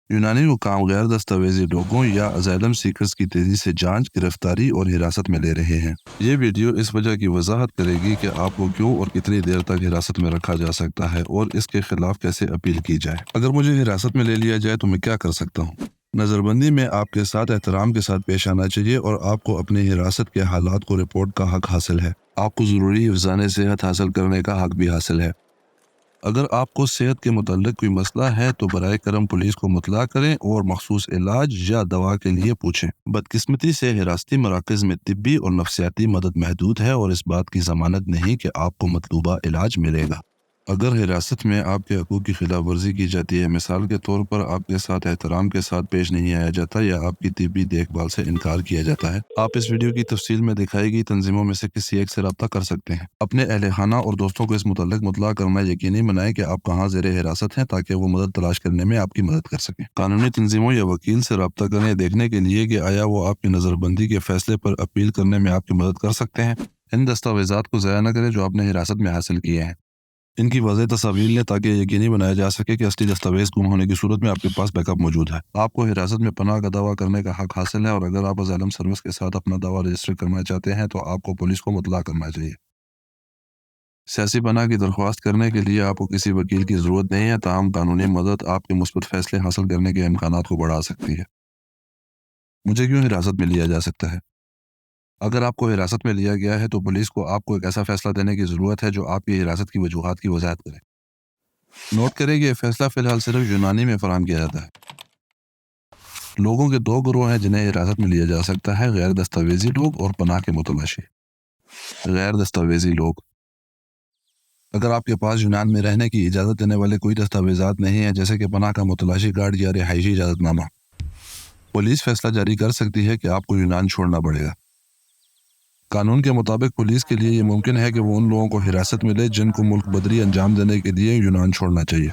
यूनानी हुकाम गैर दस्तावेजी लोगों या असाइलम सीकर्स की तेजी से जांच, गिरफ्तारी और हिरासत में ले रहे हैं। ये वीडियो इस वजह की वजाहत करेगी कि आपको क्यों और कितनी देर तक हिरासत में रखा जा सकता है और इसके खिलाफ कैसे अपील की जाए। अगर मुझे हिरासत में ले लिया जाए तो मैं क्या कर सकता हूँ? नज़रबंदी में आपके साथ एहतराम के साथ पेश आना चाहिए और आपको अपनी हिरासत के हालात को रिपोर्ट का हक हासिल है। आपको ज़रूरी हिफ्ज़ाने सेहत हासिल करने का हक भी हासिल है। अगर आपको सेहत के मुताल्लिक कोई मसला है तो बराए करम पुलिस को मुतला करें और मखसूस इलाज या दवा के लिए पूछें। बदकिस्मती से हिरासती मराकज़ में तिब्बी और नफ्सियाती मदद महदूद है और इस बात की ज़मानत नहीं कि आपको मतलूबा इलाज मिलेगा। अगर हिरासत में आपके हकूक़ की खिलाफ वर्जी की जाती है, मिसाल के तौर पर आपके साथ एहतराम के साथ पेश नहीं आया जाता या आपकी तिब्बी देखभाल से इनकार किया जाता है, आप इस वीडियो की तफसील में दिखाई गई तंजीमों में से किसी एक से रब्ता कर सकते हैं। अपने अहले खाना और दोस्तों को इस मुतल्लिक मुतला करना यकीनी बनाएं कि आप कहाँ ज़ेरे हिरासत हैं ताकि वो मदद तलाश करने में आपकी मदद कर सकें। कानूनी तंजीमों या वकील से रब्ता करें देखने के लिए कि आया वो आपकी नज़रबंदी के फैसले पर अपील करने में आपकी मदद कर सकते हैं। इन दस्तावेज़ात को ज़ाया न करें जो आपने हिरासत में हासिल किए हैं। इनकी वाज़ेह तस्वीर लें ताकि यकीनी बनाया जा सके कि असली दस्तावेज़ गुम होने की सूरत में आपके पास बैकअप मौजूद है। आपको हिरासत में पनाह का दावा करने का हक हासिल है और अगर आप असाइलम सर्विस के साथ अपना दावा रजिस्टर करना चाहते हैं तो आपको पुलिस को मुतला करना चाहिए। सियासी पनाह की दरख्वास्त करने के लिए आपको किसी वकील की ज़रूरत नहीं है, ताहम कानूनी मदद आपके मुस्बत फ़ैसले हासिल करने के इम्कानात को बढ़ा सकती है। मुझे क्यों हिरासत में लिया जा सकता है? अगर आपको हिरासत में लिया गया है तो पुलिस को आपको एक ऐसा फ़ैसला देने की ज़रूरत है जो आपकी हिरासत की वजूहात की वज़ाहत करे। नोट करें कि यह फ़ैसला फ़िलहाल सिर्फ यूनानी में फ़राहम किया जाता है। लोगों के दो गिरोह हैं जिन्हें हिरासत में लिया जा सकता है: गैर दस्तावेजी लोग और पनाह के मुतलाशी। गैर दस्तावेजी लोग, अगर आपके पास यूनान में रहने की इजाज़त देने वाले कोई दस्तावेज़ात नहीं हैं, जैसे कि पनाह का मुतलाशी कार्ड या रिहायशी इजाज़तनामा, पुलिस फ़ैसला जारी कर सकती है कि आपको यूनान छोड़ना पड़ेगा। कानून के मुताबिक पुलिस के लिए ये मुमकिन है कि वो उन लोगों को हिरासत में ले जिनको मुल्क बदरी अंजाम देने के लिए यूनान छोड़ना चाहिए।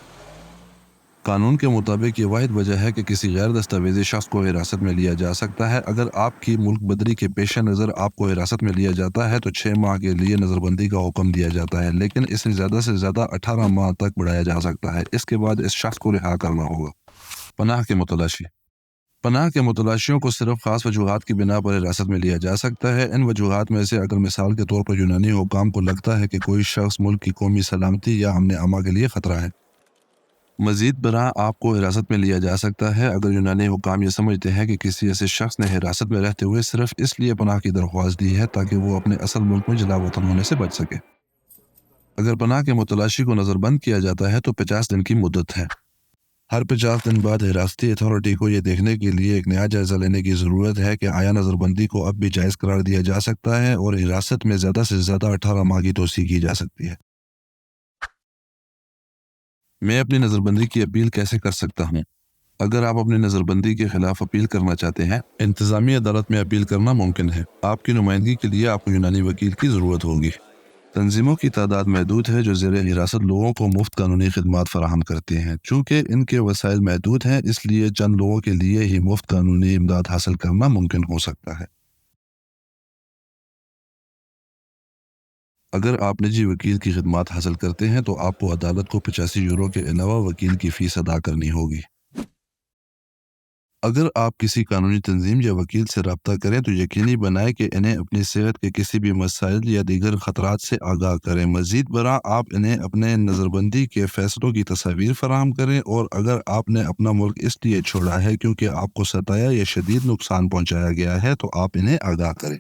कानून के मुताबिक ये वाहिद वजह है कि किसी गैर दस्तावेजी शख्स को हिरासत में लिया जा सकता है। अगर आपकी मुल्क बदरी के पेश नज़र आपको हिरासत में लिया जाता है तो 6 माह के लिए नज़रबंदी का हुक्म दिया जाता है, लेकिन इसे ज़्यादा से ज़्यादा 18 माह तक बढ़ाया जा सकता है। इसके बाद इस शख्स को रिहा करना होगा। पनाह के मुतलाशी, पनाह के मुतलाशियों को सिर्फ ख़ास वजूहात की बिना पर हिरासत में लिया जा सकता है। इन वजूहात में से अगर मिसाल के तौर पर यूनानी हुकाम को लगता है कि कोई शख्स मुल्क की कौमी सलामती या अमन आमा के लिए ख़तरा है। मज़ीद बरआं आपको हिरासत में लिया जा सकता है अगर यूनानी हुकाम ये समझते हैं कि किसी ऐसे शख्स ने हिरासत में रहते हुए सिर्फ इसलिए पनाह की दरख्वास्त दी है ताकि वो अपने असल मुल्क में जलावतन होने से बच सके। अगर पनाह के मुतलाशी को नज़रबंद किया जाता है तो 50 दिन की मुद्दत है। हर 50 दिन बाद हिरासती अथॉरिटी को ये देखने के लिए एक नया जायज़ा लेने की ज़रूरत है कि आया नज़रबंदी को अब भी जायज़ करार दिया जा सकता है और हिरासत में ज़्यादा से ज़्यादा 18 माह की तोसी की जा सकती है। मैं अपनी नज़रबंदी की अपील कैसे कर सकता हूँ? अगर आप अपनी नज़रबंदी के खिलाफ अपील करना चाहते हैं, इंतज़ामी अदालत में अपील करना मुमकिन है। आपकी नुमाइंदगी के लिए आपको यूनानी वकील की ज़रूरत होगी। तंजीमों की तादाद महदूद है जो ज़ेरे हिरासत लोगों को मुफ्त कानूनी खिदमात फराहम करती हैं। चूँकि इनके वसाइल महदूद हैं, इसलिए चंद लोगों के लिए ही मुफ्त कानूनी इमदाद हासिल करना मुमकिन हो सकता है। अगर आप निजी वकील की खिदमात हासिल करते हैं तो आपको अदालत को 85 यूरो के अलावा वकील की फ़ीस अदा करनी होगी। अगर आप किसी कानूनी तंजीम या वकील से रब्ता करें तो यकीनी बनाएं कि इन्हें अपनी सेहत के किसी भी मसाइल या दीगर ख़तरात से आगाह करें। मज़ीद बरआं आप इन्हें अपने नज़रबंदी के फ़ैसलों की तस्वीर फराहम करें और अगर आपने अपना मुल्क इसलिए छोड़ा है क्योंकि आपको सताया या शदीद नुकसान पहुँचाया गया है तो आप इन्हें आगाह करें।